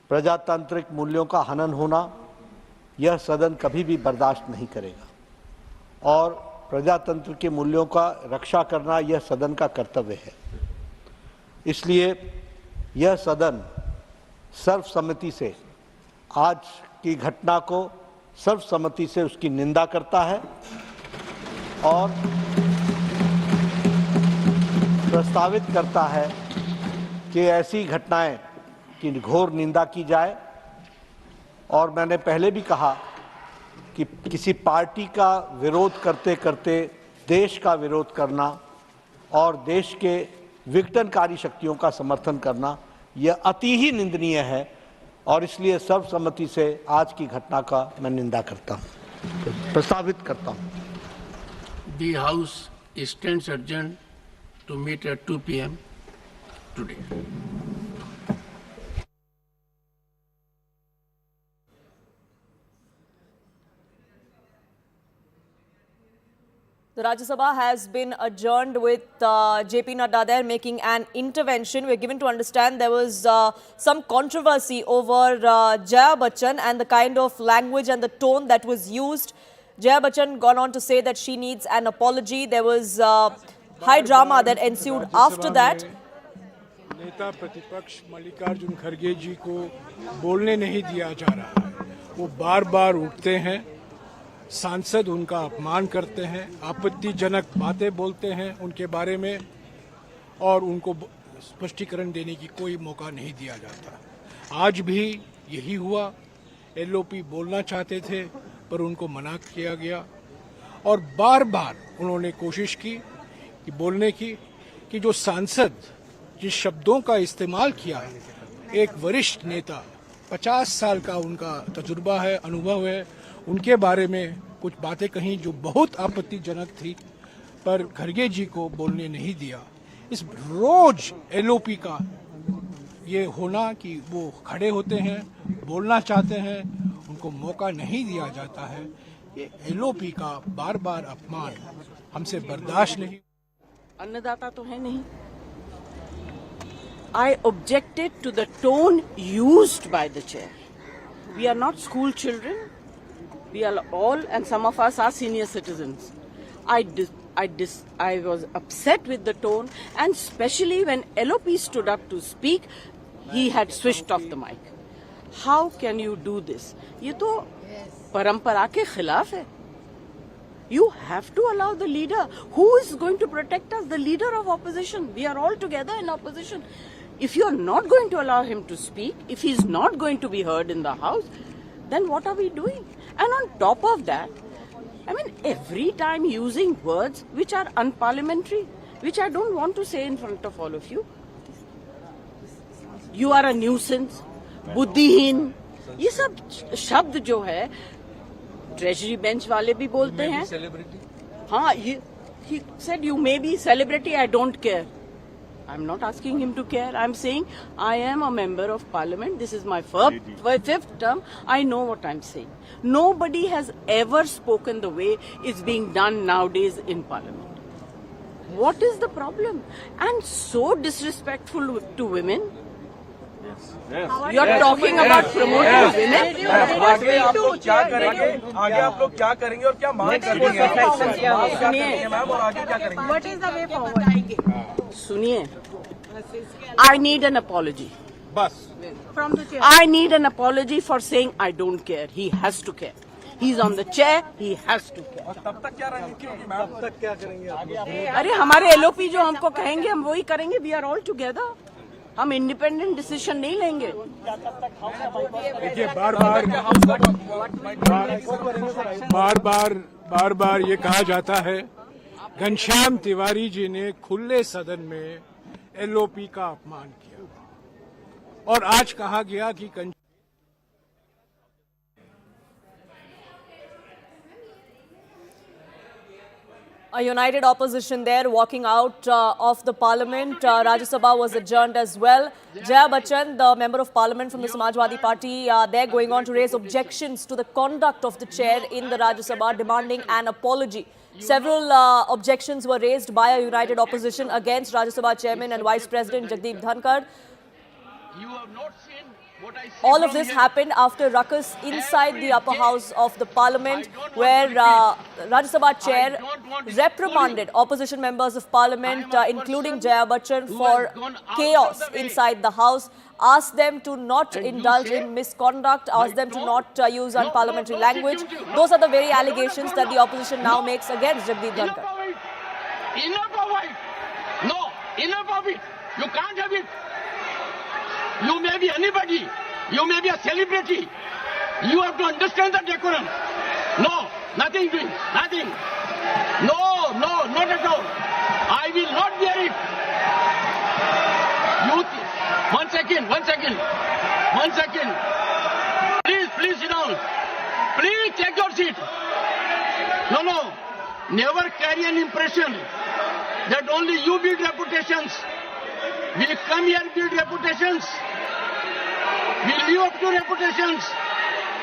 प्रजातांत्रिक मूल्यों का हनन होना यह सदन कभी भी बर्दाश्त नहीं करेगा और प्रजातंत्र के मूल्यों का रक्षा करना यह सदन का कर्तव्य है। इसलिए यह सदन सर्वसम्मति से आज की घटना को सर्वसम्मति से उसकी निंदा करता है और प्रस्तावित करता है कि ऐसी घटनाएं की घोर निंदा की जाए। और मैंने पहले भी कहा कि किसी पार्टी का विरोध करते करते देश का विरोध करना और देश के विघटनकारी शक्तियों का समर्थन करना यह अति ही निंदनीय है और इसलिए सर्वसम्मति से आज की घटना का मैं निंदा करता हूं, प्रस्तावित करता हूं। The House stands adjourned to meet at 2 p.m. today. The Rajya Sabha has been adjourned with JP Nadda there making an intervention. We're given to understand there was some controversy over Jaya Bachchan and the kind of language and the tone that was used. Jaya Bachchan gone on to say that she needs an apology. There was high drama that ensued after that. नेता प्रतिपक्ष मल्लिकार्जुन खड़गे जी को बोलने नहीं दिया जा रहा है। वो बार बार उठते हैं, सांसद उनका अपमान करते हैं, आपत्तिजनक बातें बोलते हैं उनके बारे में और उनको स्पष्टीकरण देने की कोई मौका नहीं दिया जाता। आज भी यही हुआ। एलओपी बोलना चाहते थे पर उनको मना किया गया और बार बार उन्होंने कोशिश की कि बोलने की कि जो सांसद जिस शब्दों का इस्तेमाल किया है, एक वरिष्ठ नेता 50 साल का उनका तजुर्बा है, अनुभव है, उनके बारे में कुछ बातें कहीं जो बहुत आपत्तिजनक थी पर खड़गे जी को बोलने नहीं दिया। इस रोज एलओपी का ये होना कि वो खड़े होते हैं, बोलना चाहते हैं, उनको मौका नहीं दिया जाता है, ये एलओपी का बार बार अपमान हमसे बर्दाश्त नहीं। अन्नदाता तो है नहीं। I objected to the tone used by the chair. We are not school children. We are all, and some of us are senior citizens. I was upset with the tone, and especially when LOP stood up to speak, he had switched off the mic. How can you do this? ये तो परंपरा के खिलाफ है. You have to allow the leader. Who is going to protect us? The leader of opposition. We are all together in opposition. If you are not going to allow him to speak, if he is not going to be heard in the House, then what are we doing? And on top of that, I mean, every time using words which are unparliamentary, which I don't want to say in front of all of you. You are a nuisance, बुद्धिहीन, ये सब शब्द जो है treasury bench वाले भी बोलते हैं। हाँ, he said you may be celebrity, I don't care. I'm not asking him to care. I'm saying I am a member of parliament. This is my fifth term. I know what I'm saying. Nobody has ever spoken the way it's being done nowadays in parliament. What is the problem? And so disrespectful to women. You're talking about promoting women. आगे आप लोग क्या करेंगे? आगे आप लोग क्या करेंगे और क्या मांग करेंगे? सुनिए, मैम और आगे क्या करेंगे? What is the way forward? सुनिए, I need an apology. बस. From the chair. I need an apology for saying I don't care. He has to care. He's on the chair. He has to care. और तब तक क्या रणनीति होगी ma'am? तब तक क्या करेंगे? अरे हमारे एलओपी जो हमको कहेंगे हम वही करेंगे. We are all together. हम इंडिपेंडेंट डिसीजन नहीं लेंगे. देखिए बार बार ये कहा जाता है घनश्याम तिवारी जी ने खुले सदन में एलओपी का अपमान किया और आज कहा गया कि A united opposition there walking out of the parliament. Rajya Sabha was adjourned as well. Jaya Bachchan, the member of parliament from the Samajwadi Party, they're going on to raise objections to the conduct of the chair in the Rajya Sabha, demanding an apology. Several objections were raised by a united opposition against Rajya Sabha chairman and vice president Jagdeep Dhankar. You have not seen All of this happened after ruckus inside the upper house of the parliament, where Rajya Sabha chair reprimanded opposition members of parliament, including Jaya Bachchan, for chaos inside the house, asked them to not indulge in misconduct, asked them to not use unparliamentary language. Those are the very allegations that the opposition now makes against Jagdeep Dhankar. Enough of it! No, enough of it! You can't have it! You may be anybody. You may be a celebrity. You have to understand the decorum. No, nothing doing. Nothing. No, not at all. I will not bear it. One second. Please sit down. Please take your seat. No. Never carry an impression that only you build reputations. We come here build reputations. We live up to reputations.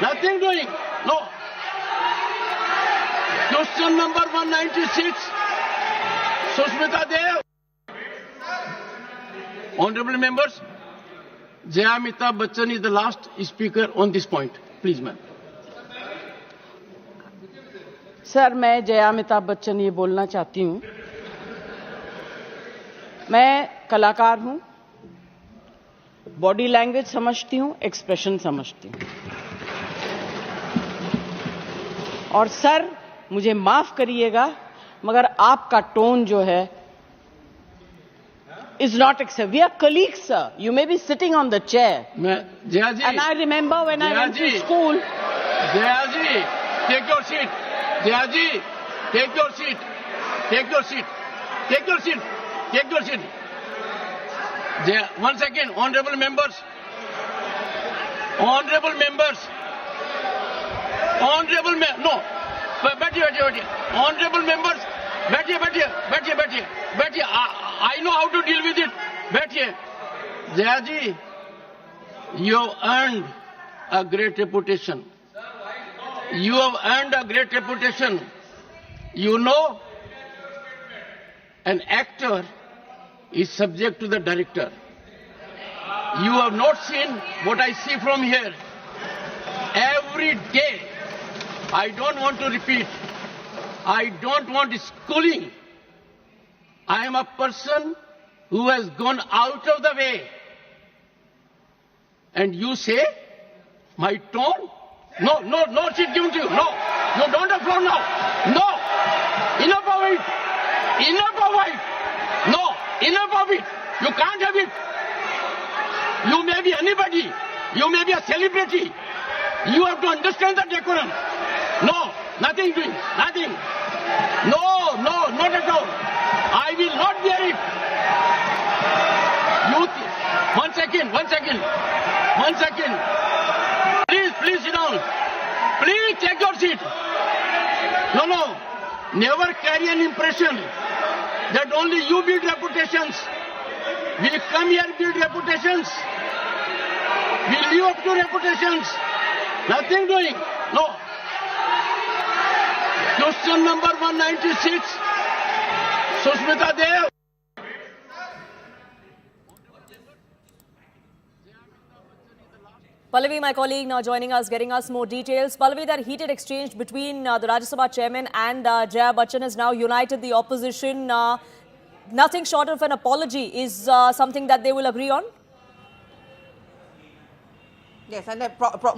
Nothing doing. No. Question number 196. Sushmita Dev. Honorable members, Jaya Amitabh Bachchan is the last speaker on this point. Please, ma'am. Sir, मैं जया अमिताभ बच्चन ये बोलना चाहती हूं, मैं कलाकार हूं, body language समझती हूं, एक्सप्रेशन समझती हूं, और सर मुझे माफ करिएगा मगर आपका टोन जो है is not acceptable. We are colleagues, sir. You may be sitting on the chair. Jayaji. And I remember when I went to school. Jayaji, take your seat. Jayaji, take your seat. Take your seat. Take your seat. Take your seat. One second, honorable members. Honorable members. Honorable members. No. बैठिए. Honorable members. बैठिए. I know how to deal with it. बैठिए. Jayaji, you have earned a great reputation. You have earned a great reputation. You know, an actor is subject to the director. You have not seen what I see from here. Every day, I don't want to repeat. I don't want schooling. I am a person who has gone out of the way. And you say, my tone? No, seat given to you. No, you don't have floor now. No, enough of it. No, enough of it. You can't have it. You may be anybody. You may be a celebrity. You have to understand the decorum. No, nothing doing. Nothing. No, not at all. I will not bear it. One second. Please sit down. Please take your seat. No. Never carry an impression that only you build reputations. We come here build reputations. We live up to reputations. Nothing doing. No. Question number 196. Sushmita Dev. Pallavi, my colleague, now joining us, getting us more details. Pallavi, that heated exchange between the Rajya Sabha chairman and Jaya Bachchan has now united the opposition. Nothing short of an apology is something that they will agree on? Yes, and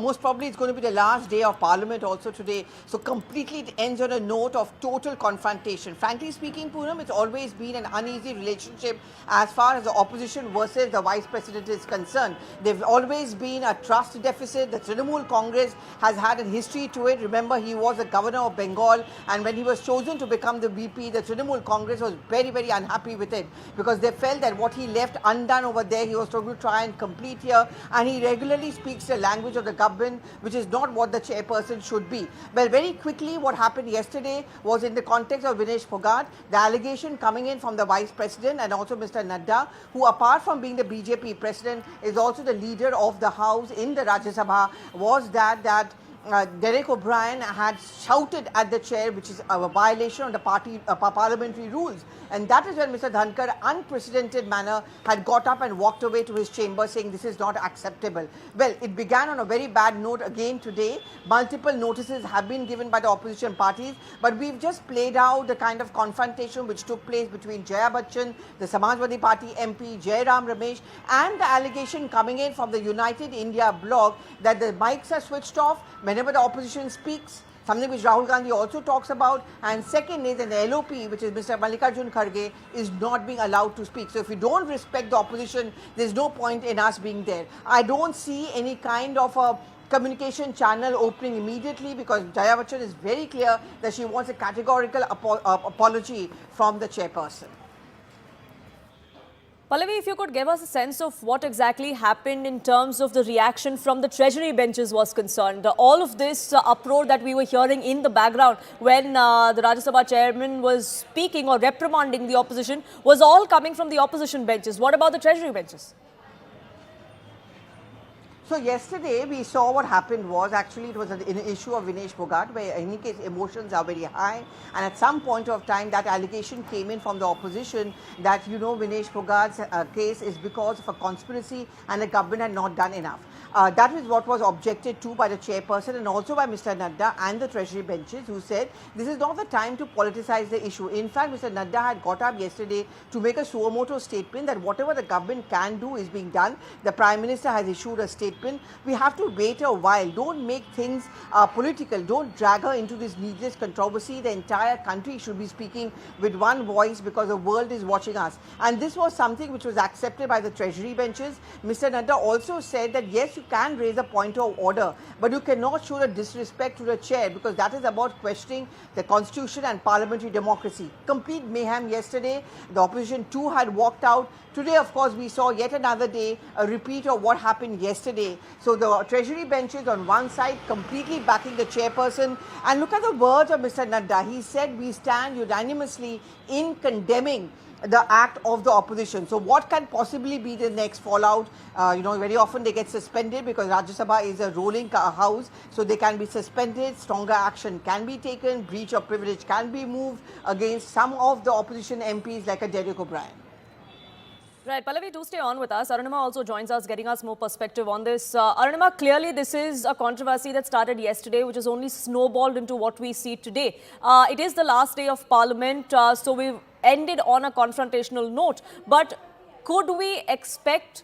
most probably it's going to be the last day of Parliament also today. So completely it ends on a note of total confrontation. Frankly speaking, Poonam, it's always been an uneasy relationship as far as the opposition versus the Vice President is concerned. There's always been a trust deficit. The Trinamool Congress has had a history to it. Remember, he was the governor of Bengal, and when he was chosen to become the VP, the Trinamool Congress was very, very unhappy with it because they felt that what he left undone over there, he was going to try and complete here, and he regularly speaks the language of the government, which is not what the chairperson should be. Well, very quickly, what happened yesterday was in the context of Vinesh Phogat, the allegation coming in from the Vice President and also Mr. Nadda, who apart from being the BJP President, is also the leader of the House in the Rajya Sabha, was that Derek O'Brien had shouted at the chair, which is a violation of the parliamentary rules. And that is when Mr. Dhankar, unprecedented manner, had got up and walked away to his chamber saying this is not acceptable. Well, it began on a very bad note again today. Multiple notices have been given by the opposition parties, but we've just played out the kind of confrontation which took place between Jaya Bachchan, the Samajwadi Party MP, Jairam Ramesh, and the allegation coming in from the United India blog that the mics are switched off whenever the opposition speaks, something which Rahul Gandhi also talks about. And second is that the LOP, which is Mr. Mallikarjun Kharge, is not being allowed to speak. So if we don't respect the opposition, there's no point in us being there. I don't see any kind of a communication channel opening immediately, because Jaya Bachchan is very clear that she wants a categorical apology from the chairperson. Pallavi, if you could give us a sense of what exactly happened in terms of the reaction from the Treasury benches was concerned. All of this uproar that we were hearing in the background when the Rajya Sabha chairman was speaking or reprimanding the opposition was all coming from the opposition benches. What about the Treasury benches? So yesterday we saw what happened was actually it was an issue of Vinesh Phogat, where in any case emotions are very high, and at some point of time that allegation came in from the opposition that Vinesh Phogat's case is because of a conspiracy and the government had not done enough. That is what was objected to by the chairperson and also by Mr. Nadda and the Treasury benches, who said this is not the time to politicize the issue. In fact, Mr. Nadda had got up yesterday to make a suo motu statement that whatever the government can do is being done. The Prime Minister has issued a statement. We have to wait a while. Don't make things political. Don't drag her into this needless controversy. The entire country should be speaking with one voice because the world is watching us. And this was something which was accepted by the Treasury benches. Mr. Nadda also said that yes, you can raise a point of order, but you cannot show a disrespect to the chair, because that is about questioning the constitution and parliamentary democracy. Complete mayhem yesterday. The opposition too had walked out. Today, of course, we saw yet another day a repeat of what happened yesterday. So the Treasury benches on one side completely backing the chairperson. And look at the words of Mr. Nadda. He said, we stand unanimously in condemning the act of the opposition. So what can possibly be the next fallout? Very often they get suspended because Rajya Sabha is a rolling house. So they can be suspended, stronger action can be taken, breach of privilege can be moved against some of the opposition MPs like a Derek O'Brien. Right, Pallavi, do stay on with us. Arunima also joins us, getting us more perspective on this. Arunima, clearly this is a controversy that started yesterday, which has only snowballed into what we see today. It is the last day of Parliament, so we've ended on a confrontational note. But could we expect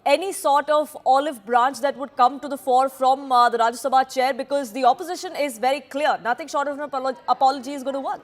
any sort of olive branch that would come to the fore from the Rajya Sabha chair? Because the opposition is very clear. Nothing short of an apology is going to work.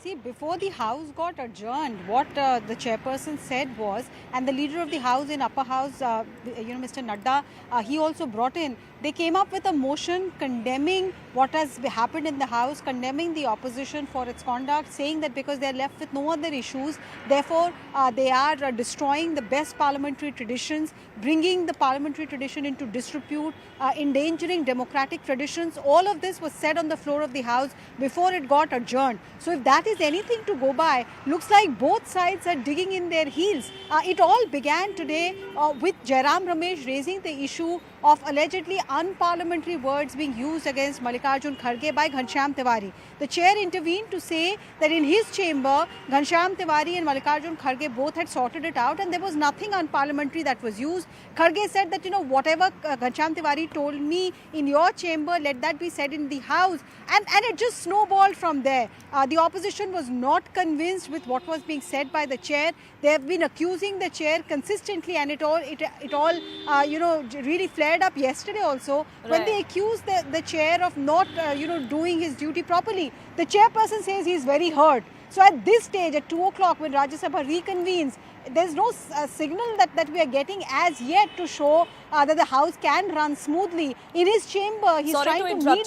See, before the House got adjourned, what the chairperson said was, and the leader of the House in Upper House, Mr. Nadda, he also brought in, they came up with a motion condemning what has happened in the House, condemning the opposition for its conduct, saying that because they are left with no other issues, therefore they are destroying the best parliamentary traditions, bringing the parliamentary tradition into disrepute, endangering democratic traditions. All of this was said on the floor of the House before it got adjourned. So if that is anything to go by, looks like both sides are digging in their heels. It all began today with Jairam Ramesh raising the issue of allegedly unparliamentary words being used against Mallikarjun Kharge by Ghanshyam Tewari. The chair intervened to say that in his chamber, Ghanshyam Tewari and Mallikarjun Kharge both had sorted it out and there was nothing unparliamentary that was used. Kharge said that, whatever Ghanshyam Tewari told me in your chamber, let that be said in the House. And it just snowballed from there. The opposition was not convinced with what was being said by the chair. They have been accusing the chair consistently, and it all really flared up yesterday also when they accused the chair of not doing his duty properly. The chairperson says he is very hurt. So at this stage, at 2 o'clock, when Rajya Sabha reconvenes, there's no signal that we are getting as yet to show that the House can run smoothly. In his chamber, he's trying to meet